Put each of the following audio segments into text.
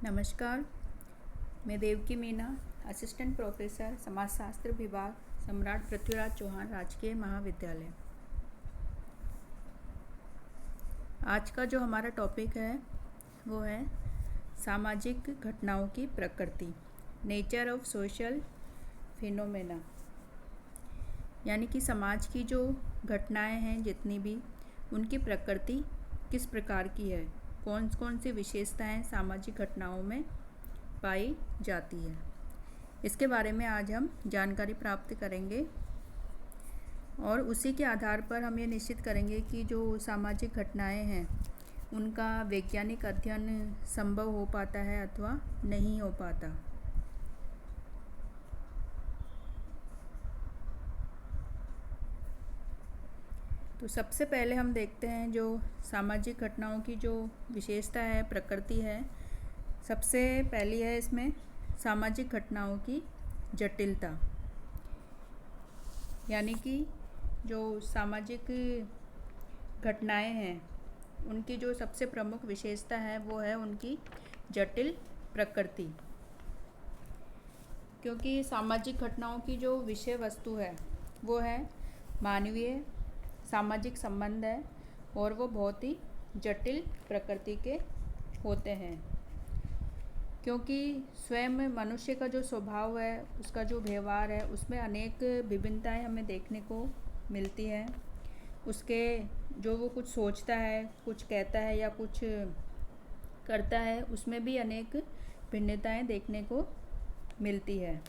नमस्कार। मैं Devaki Meena, assistant professor समाजशास्त्र विभाग, सम्राट पृथ्वीराज चौहान राजकीय महाविद्यालय। आज का जो हमारा टॉपिक है वो है सामाजिक घटनाओं की प्रकृति, नेचर ऑफ सोशल फिनोमेना। यानी कि समाज की जो घटनाएं हैं जितनी भी, उनकी प्रकृति किस प्रकार की है, कौन कौन सी विशेषताएं सामाजिक घटनाओं में पाई जाती है, इसके बारे में आज हम जानकारी प्राप्त करेंगे। और उसी के आधार पर हम ये निश्चित करेंगे कि जो सामाजिक घटनाएं हैं उनका वैज्ञानिक अध्ययन संभव हो पाता है अथवा नहीं हो पाता। तो सबसे पहले हम देखते हैं जो सामाजिक घटनाओं की जो विशेषता है, प्रकृति है। सबसे पहली है इसमें सामाजिक घटनाओं की जटिलता। यानी कि जो सामाजिक घटनाएं हैं उनकी जो सबसे प्रमुख विशेषता है वो है उनकी जटिल प्रकृति। क्योंकि सामाजिक घटनाओं की जो विषय वस्तु है वो है मानवीय सामाजिक संबंध है और वो बहुत ही जटिल प्रकृति के होते हैं। क्योंकि स्वयं मनुष्य का जो स्वभाव है, उसका जो व्यवहार है, उसमें अनेक विभिन्नताएं हमें देखने को मिलती है। उसके जो वो कुछ सोचता है, कुछ कहता है या कुछ करता है, उसमें भी अनेक भिन्नताएं देखने को मिलती है।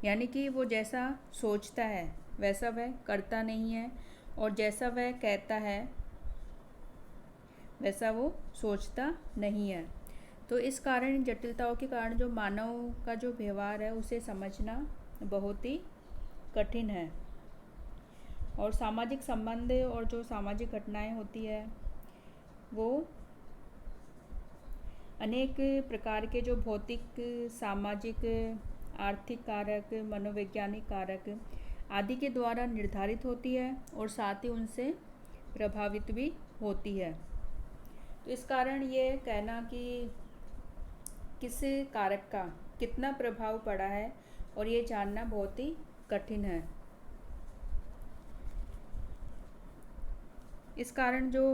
यानी कि वो जैसा सोचता है वैसा वह करता नहीं है और जैसा वह कहता है वैसा वो सोचता नहीं है। तो इस कारण, जटिलताओं के कारण जो मानव का जो व्यवहार है उसे समझना बहुत ही कठिन है। और सामाजिक संबंध और जो सामाजिक घटनाएं होती है वो अनेक प्रकार के जो भौतिक, सामाजिक, आर्थिक कारक, मनोवैज्ञानिक कारक आदि के द्वारा निर्धारित होती है और साथ ही उनसे प्रभावित भी होती है। तो इस कारण ये कहना कि किस कारक का कितना प्रभाव पड़ा है और ये जानना बहुत ही कठिन है। इस कारण जो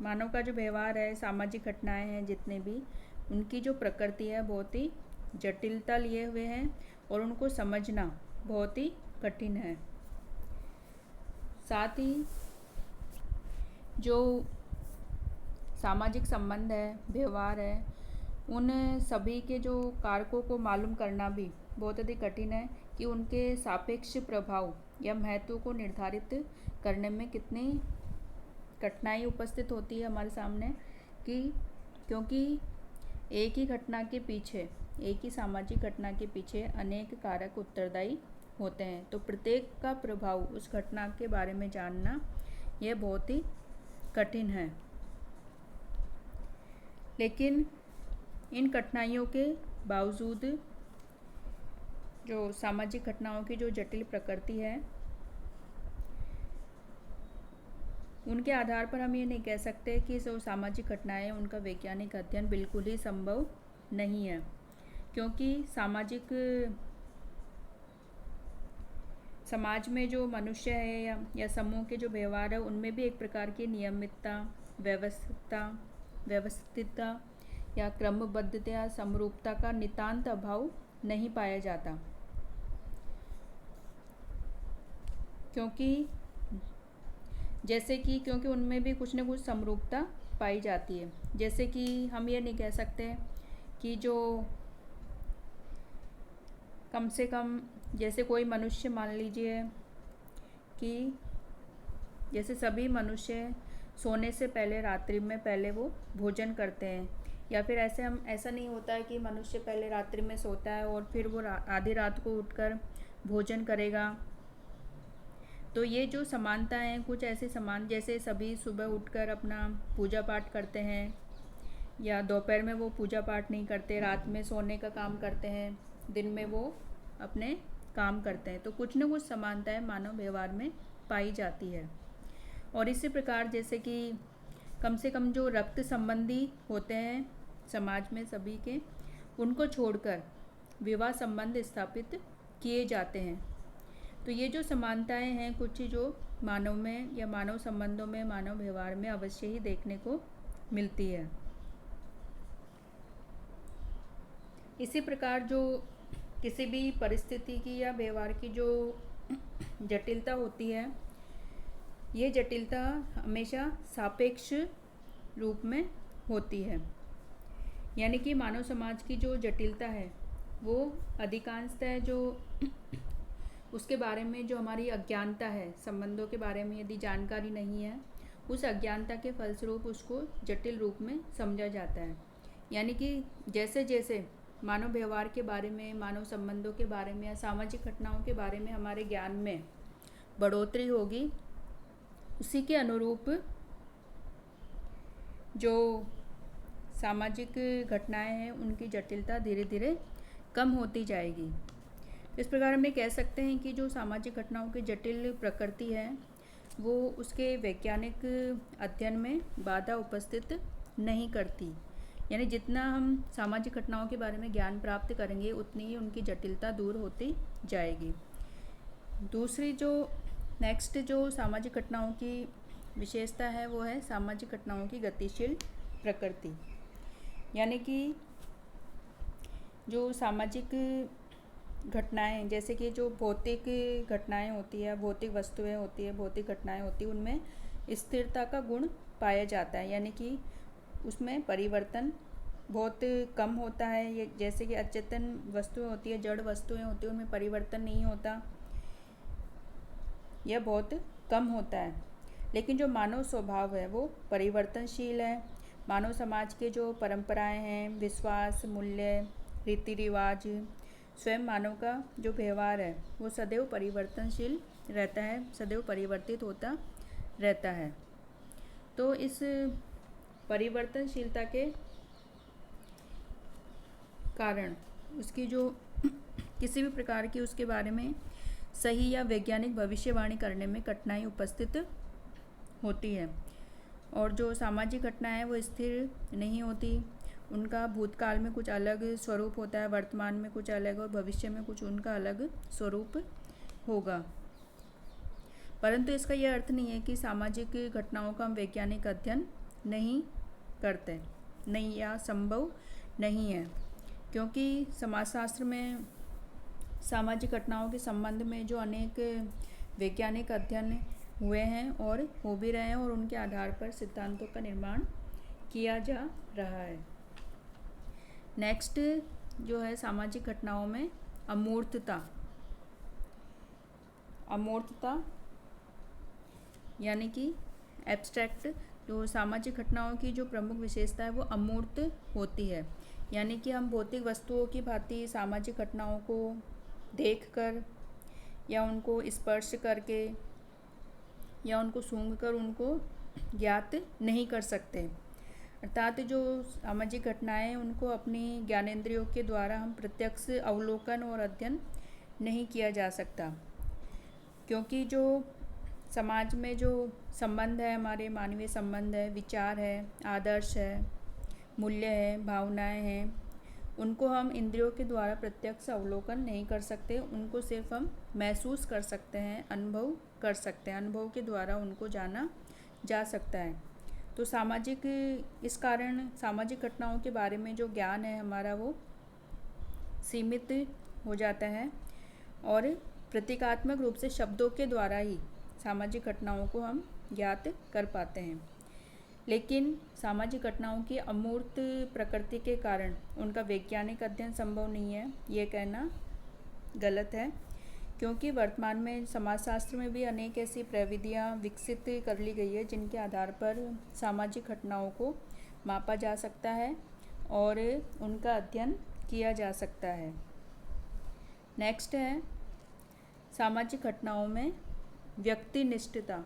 मानव का जो व्यवहार है, सामाजिक घटनाएं हैं जितने भी, उनकी जो प्रकृति है बहुत ही जटिलता लिए हुए हैं और उनको समझना बहुत ही कठिन है। साथ ही जो सामाजिक संबंध है, व्यवहार है, उन सभी के जो कारकों को मालूम करना भी बहुत अधिक कठिन है कि उनके सापेक्ष प्रभाव या महत्व को निर्धारित करने में कितनी कठिनाई उपस्थित होती है हमारे सामने। कि क्योंकि एक ही घटना के पीछे, एक ही सामाजिक घटना के पीछे अनेक कारक उत्तरदायी होते हैं। तो प्रत्येक का प्रभाव उस घटना के बारे में जानना यह बहुत ही कठिन है। लेकिन इन कठिनाइयों के बावजूद जो सामाजिक घटनाओं की जो जटिल प्रकृति है, उनके आधार पर हम ये नहीं कह सकते कि जो सामाजिक घटनाएं उनका वैज्ञानिक अध्ययन बिल्कुल ही संभव नहीं है। क्योंकि समाज में जो मनुष्य है या समूह के जो व्यवहार है उनमें भी एक प्रकार की नियमितता, व्यवस्थितता या क्रमबद्धता या समरूपता का नितांत अभाव नहीं पाया जाता। क्योंकि उनमें भी कुछ न कुछ समरूपता पाई जाती है। जैसे कि हम ये नहीं कह सकते कि जो कम से कम, जैसे कोई मनुष्य, मान लीजिए कि जैसे सभी मनुष्य सोने से पहले, रात्रि में पहले वो भोजन करते हैं, या फिर ऐसा नहीं होता है कि मनुष्य पहले रात्रि में सोता है और फिर वो आधी रात को उठकर भोजन करेगा। तो ये जो समानता है, कुछ ऐसे समान, जैसे सभी सुबह उठकर अपना पूजा पाठ करते हैं या दोपहर में वो पूजा पाठ नहीं करते, रात में सोने का काम करते हैं, दिन में वो अपने काम करते हैं। तो कुछ न कुछ समानताएं मानव व्यवहार में पाई जाती है। और इसी प्रकार जैसे कि कम से कम जो रक्त संबंधी होते हैं समाज में सभी के उनको छोड़कर विवाह संबंध स्थापित किए जाते हैं। तो ये जो समानताएं हैं कुछ जो मानव में या मानव संबंधों में, मानव व्यवहार में अवश्य ही देखने को मिलती है। इसी प्रकार जो किसी भी परिस्थिति की या व्यवहार की जो जटिलता होती है, ये जटिलता हमेशा सापेक्ष रूप में होती है। यानी कि मानव समाज की जो जटिलता है वो अधिकांशतः जो उसके बारे में जो हमारी अज्ञानता है, संबंधों के बारे में यदि जानकारी नहीं है, उस अज्ञानता के फलस्वरूप उसको जटिल रूप में समझा जाता है। यानी कि जैसे जैसे मानव व्यवहार के बारे में, मानव संबंधों के बारे में या सामाजिक घटनाओं के बारे में हमारे ज्ञान में बढ़ोतरी होगी, उसी के अनुरूप जो सामाजिक घटनाएं हैं उनकी जटिलता धीरे धीरे कम होती जाएगी। इस प्रकार हम ये कह सकते हैं कि जो सामाजिक घटनाओं की जटिल प्रकृति है वो उसके वैज्ञानिक अध्ययन में बाधा उपस्थित नहीं करती। यानी जितना हम सामाजिक घटनाओं के बारे में ज्ञान प्राप्त करेंगे उतनी ही उनकी जटिलता दूर होती जाएगी। दूसरी जो नेक्स्ट जो सामाजिक घटनाओं की विशेषता है वो है सामाजिक घटनाओं की गतिशील प्रकृति। यानी कि जो सामाजिक घटनाएं, जैसे कि जो भौतिक घटनाएं होती है, भौतिक वस्तुएं होती है, भौतिक घटनाएं होती है, उनमें स्थिरता का गुण पाया जाता है। यानी कि उसमें परिवर्तन बहुत कम होता है। ये जैसे कि अचेतन वस्तुएं होती है, जड़ वस्तुएं होती है, उनमें परिवर्तन नहीं होता, यह बहुत कम होता है। लेकिन जो मानव स्वभाव है वो परिवर्तनशील है। मानव समाज के जो परंपराएं हैं, विश्वास, मूल्य, रीति रिवाज, स्वयं मानव का जो व्यवहार है वो सदैव परिवर्तनशील रहता है, सदैव परिवर्तित होता रहता है। तो इस परिवर्तनशीलता के कारण उसकी जो किसी भी प्रकार की उसके बारे में सही या वैज्ञानिक भविष्यवाणी करने में कठिनाई उपस्थित होती है। और जो सामाजिक घटनाएं हैं वो स्थिर नहीं होती, उनका भूतकाल में कुछ अलग स्वरूप होता है, वर्तमान में कुछ अलग और भविष्य में कुछ उनका अलग स्वरूप होगा। परंतु इसका यह अर्थ नहीं है कि सामाजिक घटनाओं का हम वैज्ञानिक अध्ययन नहीं करते, नहीं या संभव नहीं है। क्योंकि समाजशास्त्र में सामाजिक घटनाओं के संबंध में जो अनेक वैज्ञानिक अध्ययन हुए हैं और हो भी रहे हैं और उनके आधार पर सिद्धांतों का निर्माण किया जा रहा है। नेक्स्ट जो है सामाजिक घटनाओं में अमूर्तता। अमूर्तता यानी कि एब्स्ट्रैक्ट, जो सामाजिक घटनाओं की जो प्रमुख विशेषता है वो अमूर्त होती है। यानी कि हम भौतिक वस्तुओं की भांति सामाजिक घटनाओं को देखकर या उनको स्पर्श करके या उनको सूंघकर उनको ज्ञात नहीं कर सकते। अर्थात जो सामाजिक घटनाएं हैं उनको अपनी ज्ञानेंद्रियों के द्वारा हम प्रत्यक्ष अवलोकन और अध्ययन नहीं किया जा सकता। क्योंकि जो समाज में जो संबंध है, हमारे मानवीय संबंध है, विचार है, आदर्श है, मूल्य है, भावनाएं हैं, उनको हम इंद्रियों के द्वारा प्रत्यक्ष अवलोकन नहीं कर सकते। उनको सिर्फ हम महसूस कर सकते हैं, अनुभव कर सकते हैं, अनुभव के द्वारा उनको जाना जा सकता है। तो इस कारण सामाजिक घटनाओं के बारे में जो ज्ञान है हमारा वो सीमित हो जाता है और प्रतीकात्मक रूप से शब्दों के द्वारा ही सामाजिक घटनाओं को हम ज्ञात कर पाते हैं। लेकिन सामाजिक घटनाओं की अमूर्त प्रकृति के कारण उनका वैज्ञानिक अध्ययन संभव नहीं है, ये कहना गलत है। क्योंकि वर्तमान में समाजशास्त्र में भी अनेक ऐसी प्रविधियाँ विकसित कर ली गई है जिनके आधार पर सामाजिक घटनाओं को मापा जा सकता है और उनका अध्ययन किया जा सकता है। नेक्स्ट है सामाजिक घटनाओं में व्यक्तिनिष्ठता।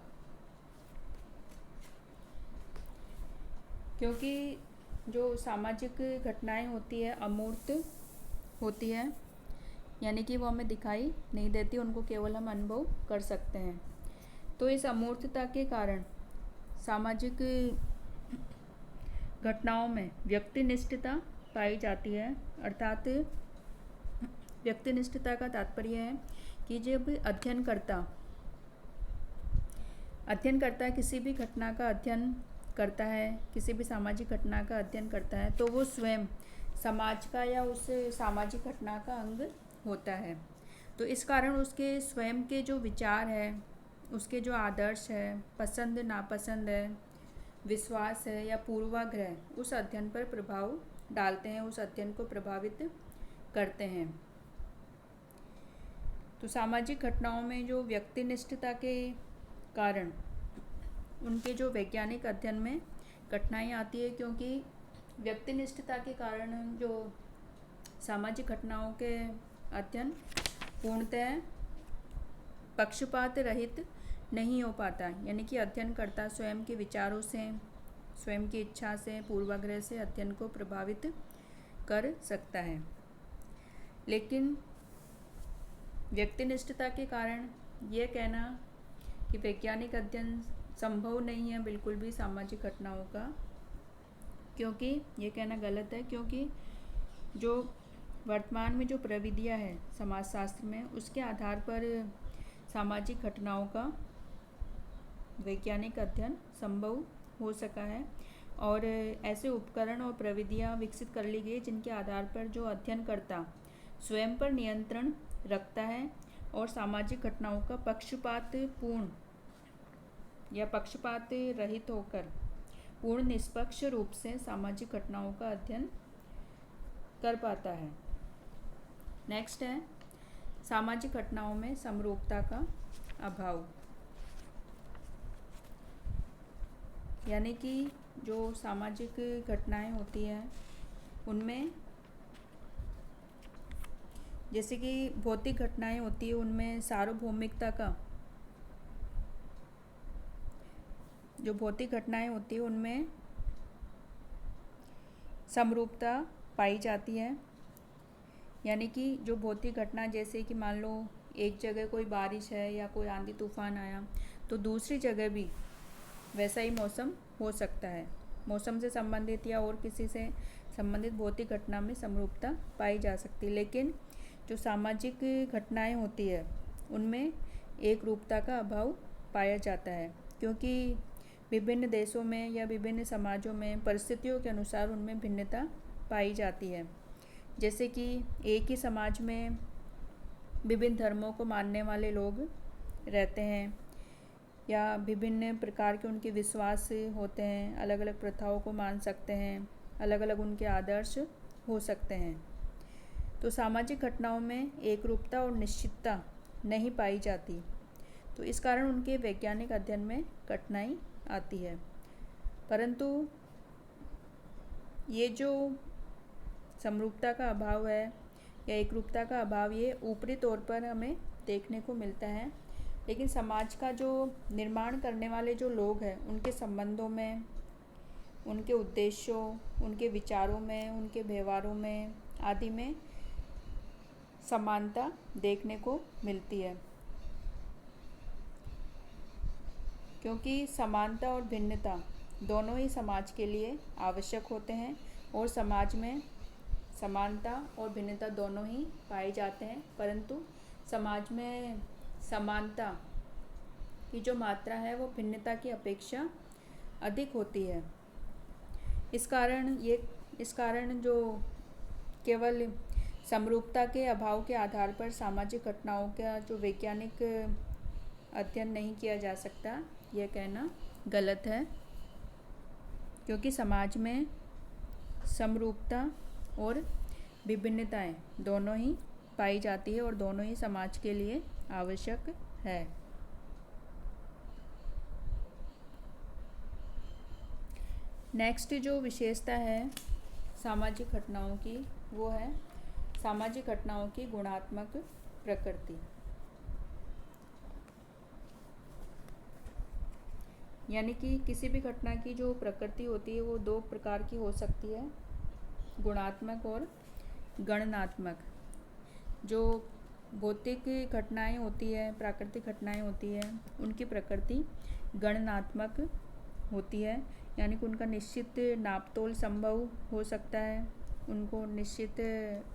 क्योंकि जो सामाजिक घटनाएं होती है अमूर्त होती है, यानी कि वो हमें दिखाई नहीं देती, उनको केवल हम अनुभव कर सकते हैं। तो इस अमूर्तता के कारण सामाजिक घटनाओं में व्यक्तिनिष्ठता पाई जाती है, अर्थात व्यक्तिनिष्ठता का तात्पर्य है कि जब अध्ययनकर्ता किसी भी घटना का अध्ययन करता है, किसी भी सामाजिक घटना का अध्ययन करता है, तो वो स्वयं समाज का या उस सामाजिक घटना का अंग होता है। तो इस कारण उसके स्वयं के जो विचार है, उसके जो आदर्श है, पसंद नापसंद है, विश्वास है या पूर्वाग्रह उस अध्ययन पर प्रभाव डालते हैं, उस अध्ययन को प्रभावित करते हैं। तो सामाजिक घटनाओं में जो व्यक्तिनिष्ठता के कारण उनके जो वैज्ञानिक अध्ययन में कठिनाई आती है, क्योंकि व्यक्तिनिष्ठता के कारण जो सामाजिक घटनाओं के अध्ययन पूर्णतः पक्षपात रहित नहीं हो पाता, यानी कि अध्ययनकर्ता स्वयं के विचारों से, स्वयं की इच्छा से, पूर्वाग्रह से अध्ययन को प्रभावित कर सकता है। लेकिन व्यक्तिनिष्ठता के कारण यह कहना कि वैज्ञानिक अध्ययन संभव नहीं है बिल्कुल भी सामाजिक घटनाओं का, क्योंकि ये कहना गलत है, क्योंकि जो वर्तमान में जो प्रविधियां है समाजशास्त्र में, उसके आधार पर सामाजिक घटनाओं का वैज्ञानिक अध्ययन संभव हो सका है और ऐसे उपकरण और प्रविधियां विकसित कर ली गई जिनके आधार पर जो अध्ययनकर्ता स्वयं पर नियंत्रण रखता है और सामाजिक घटनाओं का पक्षपातपूर्ण या पक्षपात रहित होकर पूर्ण निष्पक्ष रूप से सामाजिक घटनाओं का अध्ययन कर पाता है। नेक्स्ट है सामाजिक घटनाओं में समरूपता का अभाव, यानी कि जो सामाजिक घटनाएं होती हैं उनमें, जैसे कि भौतिक घटनाएं होती है, उनमें सार्वभौमिकता का, जो भौतिक घटनाएं होती है उनमें समरूपता पाई जाती है, यानी कि जो भौतिक घटना, जैसे कि मान लो एक जगह कोई बारिश है या कोई आंधी तूफान आया, तो दूसरी जगह भी वैसा ही मौसम हो सकता है। मौसम से संबंधित या और किसी से संबंधित भौतिक घटना में समरूपता पाई जा सकती है, लेकिन जो सामाजिक घटनाएं होती है उनमें एक रूपता का अभाव पाया जाता है, क्योंकि विभिन्न देशों में या विभिन्न समाजों में परिस्थितियों के अनुसार उनमें भिन्नता पाई जाती है। जैसे कि एक ही समाज में विभिन्न धर्मों को मानने वाले लोग रहते हैं या विभिन्न प्रकार के उनके विश्वास होते हैं, अलग अलग प्रथाओं को मान सकते हैं, अलग अलग उनके आदर्श हो सकते हैं। तो सामाजिक घटनाओं में एकरूपता और निश्चितता नहीं पाई जाती, तो इस कारण उनके वैज्ञानिक अध्ययन में कठिनाई आती है। परंतु ये जो समरूपता का अभाव है या एकरूपता का अभाव, ये ऊपरी तौर पर हमें देखने को मिलता है, लेकिन समाज का जो निर्माण करने वाले जो लोग हैं उनके संबंधों में, उनके उद्देश्यों, उनके विचारों में, उनके व्यवहारों में आदि में समानता देखने को मिलती है, क्योंकि समानता और भिन्नता दोनों ही समाज के लिए आवश्यक होते हैं और समाज में समानता और भिन्नता दोनों ही पाए जाते हैं, परंतु समाज में समानता की जो मात्रा है वो भिन्नता की अपेक्षा अधिक होती है। इस कारण जो केवल समरूपता के अभाव के आधार पर सामाजिक घटनाओं का जो वैज्ञानिक अध्ययन नहीं किया जा सकता, यह कहना गलत है, क्योंकि समाज में समरूपता और विभिन्नताएं दोनों ही पाई जाती है और दोनों ही समाज के लिए आवश्यक है। नेक्स्ट जो विशेषता है सामाजिक घटनाओं की, वो है सामाजिक घटनाओं की गुणात्मक प्रकृति, यानी कि किसी भी घटना की जो प्रकृति होती है वो दो प्रकार की हो सकती है, गुणात्मक और गणनात्मक। जो भौतिक घटनाएं होती है, प्राकृतिक घटनाएं होती है, उनकी प्रकृति गणनात्मक होती है, यानी कि उनका निश्चित नापतोल संभव हो सकता है, उनको निश्चित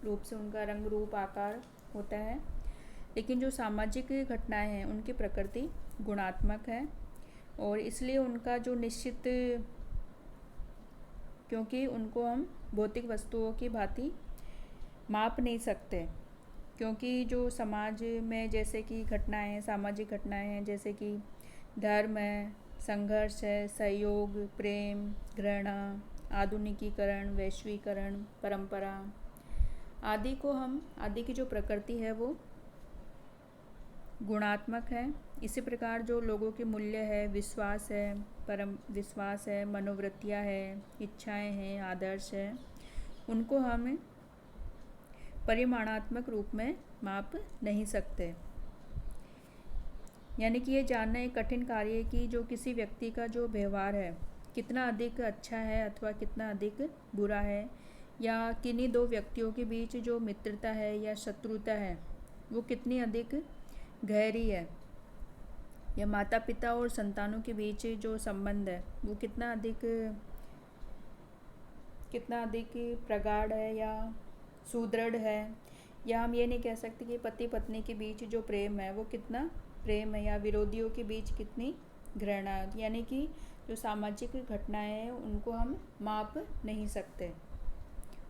रूप से उनका रंग रूप आकार होता है। लेकिन जो सामाजिक घटनाएं हैं उनकी प्रकृति गुणात्मक है और इसलिए उनका जो निश्चित, क्योंकि उनको हम भौतिक वस्तुओं की भांति माप नहीं सकते, क्योंकि जो समाज में जैसे कि घटनाएं हैं, सामाजिक घटनाएं हैं, जैसे कि धर्म है, संघर्ष है, सहयोग, प्रेम, घृणा, आधुनिकीकरण, वैश्वीकरण, परंपरा आदि को हम, आदि की जो प्रकृति है वो गुणात्मक है। इसी प्रकार जो लोगों के मूल्य है, विश्वास है, परम विश्वास है, मनोवृत्तियाँ है, इच्छाएं हैं, आदर्श है, उनको हम परिमाणात्मक रूप में माप नहीं सकते। यानी कि ये जानना एक कठिन कार्य है कि जो किसी व्यक्ति का जो व्यवहार है कितना अधिक अच्छा है अथवा कितना अधिक बुरा है, या किन्हीं दो व्यक्तियों के बीच जो मित्रता है या शत्रुता है वो कितनी अधिक गहरी है, या माता पिता और संतानों के बीच जो संबंध है वो कितना अधिक प्रगाढ़ है या सुदृढ़ है, या हम ये नहीं कह सकते कि पति पत्नी के बीच जो प्रेम है वो कितना प्रेम है, या विरोधियों के बीच कितनी घृणा है। यानी कि जो सामाजिक घटनाएं हैं उनको हम माप नहीं सकते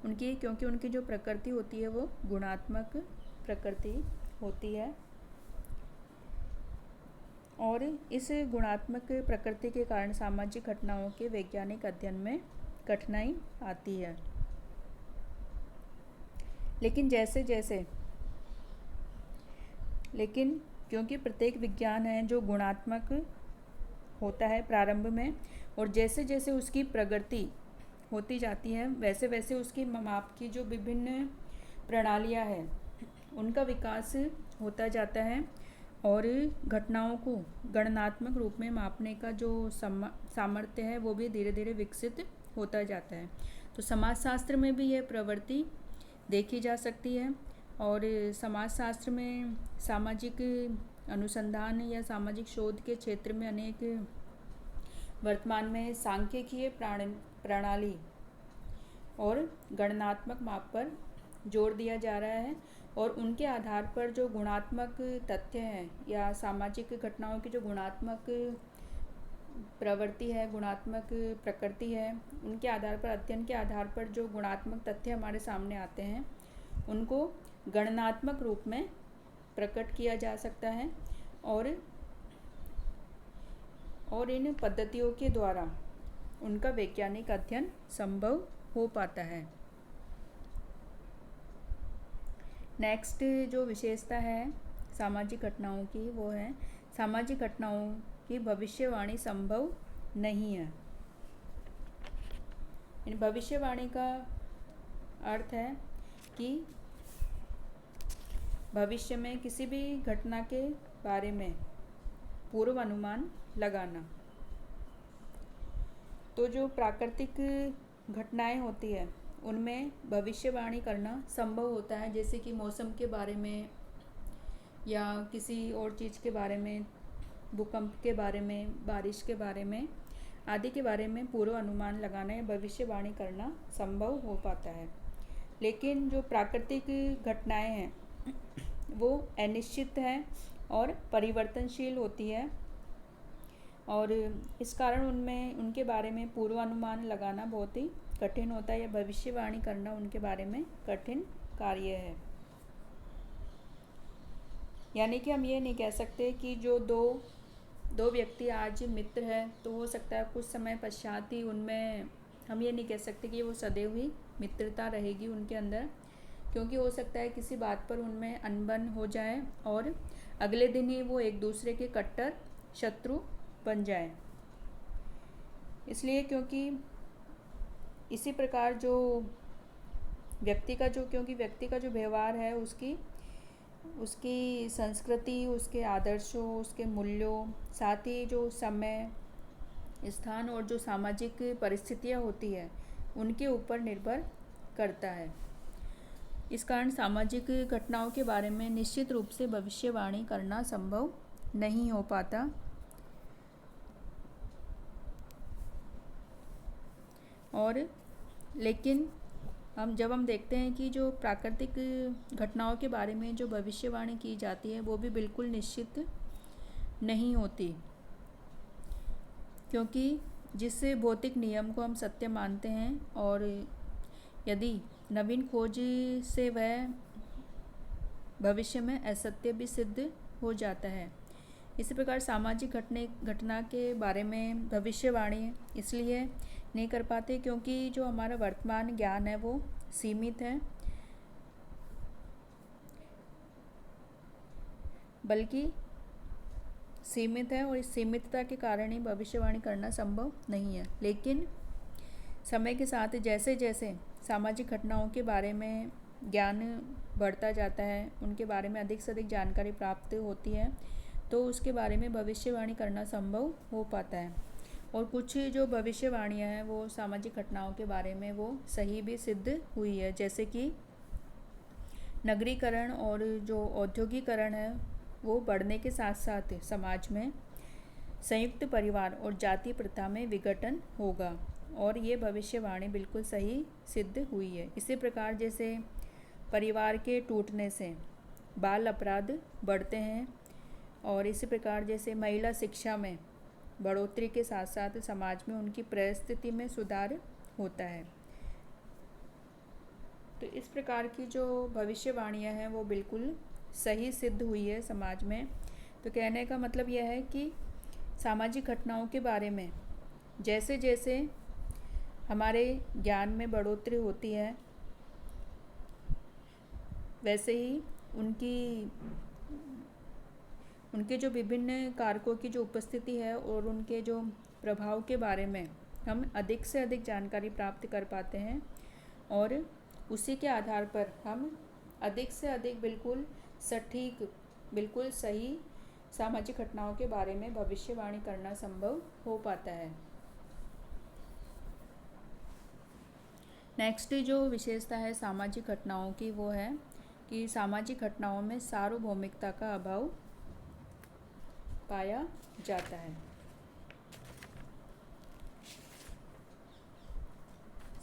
उनकी, क्योंकि उनकी जो प्रकृति होती है वो गुणात्मक प्रकृति होती है और इस गुणात्मक प्रकृति के कारण सामाजिक घटनाओं के वैज्ञानिक अध्ययन में कठिनाई आती है। लेकिन क्योंकि प्रत्येक विज्ञान है जो गुणात्मक होता है प्रारंभ में, और जैसे जैसे उसकी प्रगति होती जाती है वैसे वैसे उसकी माप की जो विभिन्न प्रणालियां हैं उनका विकास होता जाता है और घटनाओं को गणनात्मक रूप में मापने का जो सामर्थ्य है वो भी धीरे धीरे विकसित होता जाता है। तो समाजशास्त्र में भी यह प्रवृत्ति देखी जा सकती है और समाजशास्त्र में सामाजिक अनुसंधान या सामाजिक शोध के क्षेत्र में अनेक वर्तमान में सांख्यिकीय प्रणाली और गणनात्मक माप पर जोर दिया जा रहा है और उनके आधार पर जो गुणात्मक तथ्य हैं या सामाजिक घटनाओं की जो गुणात्मक प्रवृत्ति है, गुणात्मक प्रकृति है, उनके आधार पर, अध्ययन के आधार पर जो गुणात्मक तथ्य हमारे सामने आते हैं उनको गणनात्मक रूप में प्रकट किया जा सकता है और इन पद्धतियों के द्वारा उनका वैज्ञानिक अध्ययन संभव हो पाता है। नेक्स्ट जो विशेषता है सामाजिक घटनाओं की वो है सामाजिक घटनाओं की भविष्यवाणी संभव नहीं है। इन भविष्यवाणी का अर्थ है कि भविष्य में किसी भी घटना के बारे में पूर्व अनुमान लगाना। तो जो प्राकृतिक घटनाएं होती है उनमें भविष्यवाणी करना संभव होता है, जैसे कि मौसम के बारे में या किसी और चीज़ के बारे में, भूकंप के बारे में, बारिश के बारे में आदि के बारे में पूर्व अनुमान लगाना या भविष्यवाणी करना संभव हो पाता है। लेकिन जो प्राकृतिक घटनाएं हैं वो अनिश्चित है और परिवर्तनशील होती है और इस कारण उनके बारे में पूर्वानुमान लगाना बहुत ही कठिन होता है या भविष्यवाणी करना उनके बारे में कठिन कार्य है। यानी कि हम ये नहीं कह सकते कि जो दो व्यक्ति आज मित्र है तो हो सकता है कुछ समय पश्चात ही उनमें, हम ये नहीं कह सकते कि वो सदैव ही मित्रता रहेगी उनके अंदर, क्योंकि हो सकता है किसी बात पर उनमें अनबन हो जाए और अगले दिन ही वो एक दूसरे के कट्टर शत्रु बन जाए। इसलिए क्योंकि इसी प्रकार जो व्यक्ति का जो व्यवहार है उसकी संस्कृति, उसके आदर्शों, उसके मूल्यों, साथ ही जो समय, स्थान और जो सामाजिक परिस्थितियाँ होती है उनके ऊपर निर्भर करता है। इस कारण सामाजिक घटनाओं के बारे में निश्चित रूप से भविष्यवाणी करना संभव नहीं हो पाता। और लेकिन जब हम देखते हैं कि जो प्राकृतिक घटनाओं के बारे में जो भविष्यवाणी की जाती है वो भी बिल्कुल निश्चित नहीं होती, क्योंकि जिस भौतिक नियम को हम सत्य मानते हैं और यदि नवीन खोज से वह भविष्य में असत्य भी सिद्ध हो जाता है। इसी प्रकार सामाजिक घटना के बारे में भविष्यवाणी इसलिए नहीं कर पाते क्योंकि जो हमारा वर्तमान ज्ञान है वो सीमित है, बल्कि सीमित है और इस सीमितता के कारण ही भविष्यवाणी करना संभव नहीं है। लेकिन समय के साथ जैसे जैसे सामाजिक घटनाओं के बारे में ज्ञान बढ़ता जाता है, उनके बारे में अधिक से अधिक जानकारी प्राप्त होती है, तो उसके बारे में भविष्यवाणी करना संभव हो पाता है। और कुछ जो भविष्यवाणियाँ हैं वो सामाजिक घटनाओं के बारे में वो सही भी सिद्ध हुई है, जैसे कि नगरीकरण और जो औद्योगिकरण है वो बढ़ने के साथ साथ समाज में संयुक्त परिवार और जाति प्रथा में विघटन होगा, और ये भविष्यवाणी बिल्कुल सही सिद्ध हुई है। इसी प्रकार जैसे परिवार के टूटने से बाल अपराध बढ़ते हैं, और इसी प्रकार जैसे महिला शिक्षा में बढ़ोतरी के साथ साथ समाज में उनकी परिस्थिति में सुधार होता है। तो इस प्रकार की जो भविष्यवाणियाँ हैं वो बिल्कुल सही सिद्ध हुई है समाज में। तो कहने का मतलब यह है कि सामाजिक घटनाओं के बारे में जैसे जैसे हमारे ज्ञान में बढ़ोतरी होती है, वैसे ही उनके जो विभिन्न कारकों की जो उपस्थिति है और उनके जो प्रभाव के बारे में हम अधिक से अधिक जानकारी प्राप्त कर पाते हैं, और उसी के आधार पर हम अधिक से अधिक बिल्कुल सटीक, बिल्कुल सही सामाजिक घटनाओं के बारे में भविष्यवाणी करना संभव हो पाता है। नेक्स्ट जो विशेषता है सामाजिक घटनाओं की वो है कि सामाजिक घटनाओं में सार्वभौमिकता का अभाव पाया जाता है।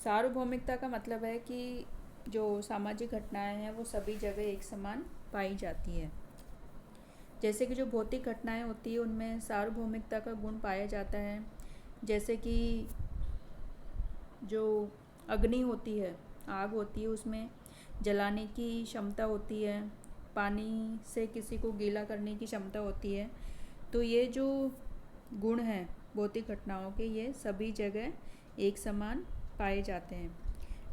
सार्वभौमिकता का मतलब है कि जो सामाजिक घटनाएं हैं वो सभी जगह एक समान पाई जाती है। जैसे कि जो भौतिक घटनाएं होती है उनमें सार्वभौमिकता का गुण पाया जाता है, जैसे कि जो अग्नि होती है, आग होती है, उसमें जलाने की क्षमता होती है, पानी से किसी को गीला करने की क्षमता होती है। तो ये जो गुण हैं भौतिक घटनाओं के, ये सभी जगह एक समान पाए जाते हैं।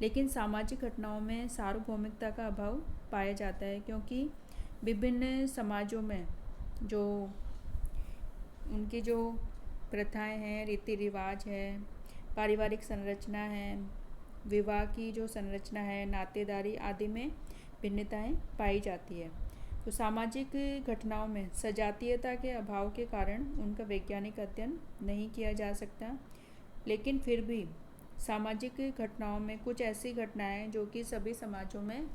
लेकिन सामाजिक घटनाओं में सार्वभौमिकता का अभाव पाया जाता है, क्योंकि विभिन्न समाजों में जो उनकी जो प्रथाएं हैं, रीति रिवाज है, पारिवारिक संरचना है, विवाह की जो संरचना है, नातेदारी आदि में भिन्नताएं पाई जाती है। तो सामाजिक घटनाओं में सजातीयता के अभाव के कारण उनका वैज्ञानिक अध्ययन नहीं किया जा सकता। लेकिन फिर भी सामाजिक घटनाओं में कुछ ऐसी घटनाएं जो कि सभी समाजों में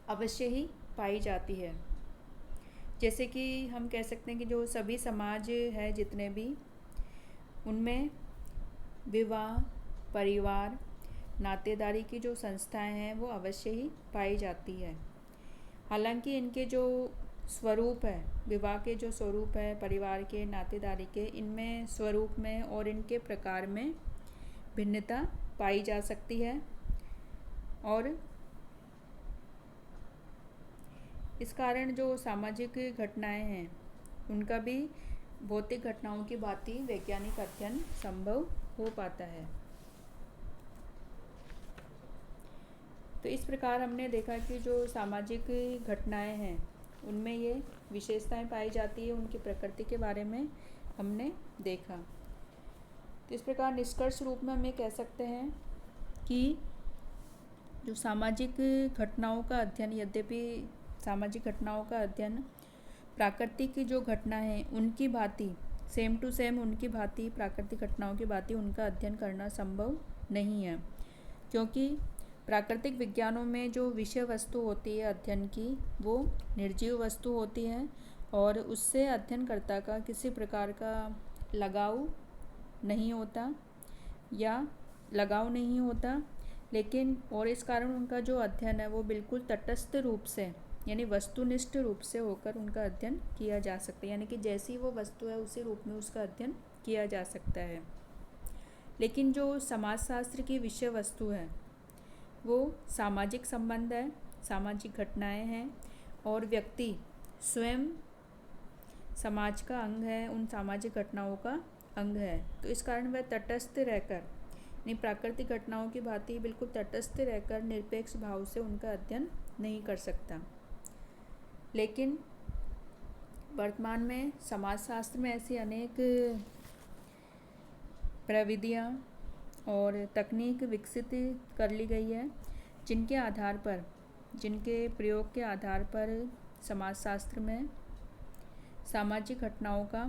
अवश्य ही पाई जाती है। जैसे कि हम कह सकते हैं कि जो सभी समाज है जितने भी, उनमें विवाह, परिवार, नातेदारी की जो संस्थाएं हैं वो अवश्य ही पाई जाती है। हालांकि इनके जो स्वरूप है, विवाह के जो स्वरूप है, परिवार के, नातेदारी के, इनमें स्वरूप में और इनके प्रकार में भिन्नता पाई जा सकती है, और इस कारण जो सामाजिक घटनाएं हैं उनका भी भौतिक घटनाओं की भांति वैज्ञानिक अध्ययन संभव हो पाता है। तो इस प्रकार हमने देखा कि जो सामाजिक घटनाएं हैं उनमें ये विशेषताएं पाई जाती है, उनकी प्रकृति के बारे में हमने देखा। तो इस प्रकार निष्कर्ष रूप में हम ये कह सकते हैं कि जो सामाजिक घटनाओं का अध्ययन, यद्यपि सामाजिक घटनाओं का अध्ययन प्राकृतिक की जो घटना है उनकी भांति सेम टू सेम उनकी भांति प्राकृतिक घटनाओं की भांति उनका अध्ययन करना संभव नहीं है, क्योंकि प्राकृतिक विज्ञानों में जो विषय वस्तु होती है अध्ययन की वो निर्जीव वस्तु होती है, और उससे अध्ययनकर्ता का किसी प्रकार का लगाव नहीं होता, या लगाव नहीं होता, लेकिन और इस कारण उनका जो अध्ययन है वो बिल्कुल तटस्थ रूप से यानी वस्तुनिष्ठ रूप से होकर उनका अध्ययन किया जा सकता है, यानी कि जैसी वो वस्तु है उसी रूप में उसका अध्ययन किया जा सकता है। लेकिन जो समाजशास्त्र की विषय वस्तु है वो सामाजिक संबंध है, सामाजिक घटनाएं हैं और व्यक्ति स्वयं समाज का अंग है, उन सामाजिक घटनाओं का अंग है। तो इस कारण वह तटस्थ रहकर यानी प्राकृतिक घटनाओं की भांति बिल्कुल तटस्थ रहकर निरपेक्ष भाव से उनका अध्ययन नहीं कर सकता। लेकिन वर्तमान में समाजशास्त्र में ऐसी अनेक प्रविधियाँ और तकनीक विकसित कर ली गई है जिनके आधार पर, जिनके प्रयोग के आधार पर समाजशास्त्र में सामाजिक घटनाओं का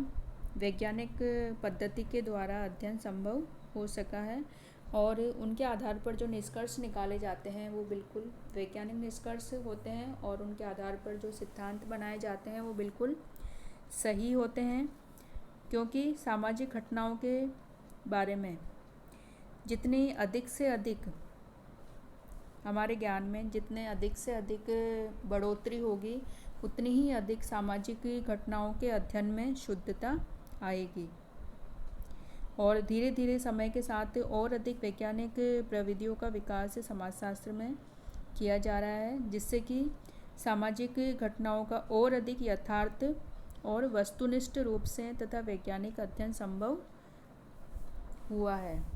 वैज्ञानिक पद्धति के द्वारा अध्ययन संभव हो सका है और उनके आधार पर जो निष्कर्ष निकाले जाते हैं वो बिल्कुल वैज्ञानिक निष्कर्ष होते हैं और उनके आधार पर जो सिद्धांत बनाए जाते हैं वो बिल्कुल सही होते हैं। क्योंकि सामाजिक घटनाओं के बारे में जितनी अधिक से अधिक हमारे ज्ञान में जितने अधिक से अधिक बढ़ोतरी होगी उतनी ही अधिक सामाजिक घटनाओं के अध्ययन में शुद्धता आएगी और धीरे धीरे समय के साथ और अधिक वैज्ञानिक प्रविधियों का विकास समाजशास्त्र में किया जा रहा है, जिससे कि सामाजिक घटनाओं का और अधिक यथार्थ और वस्तुनिष्ठ रूप से तथा वैज्ञानिक अध्ययन संभव हुआ है।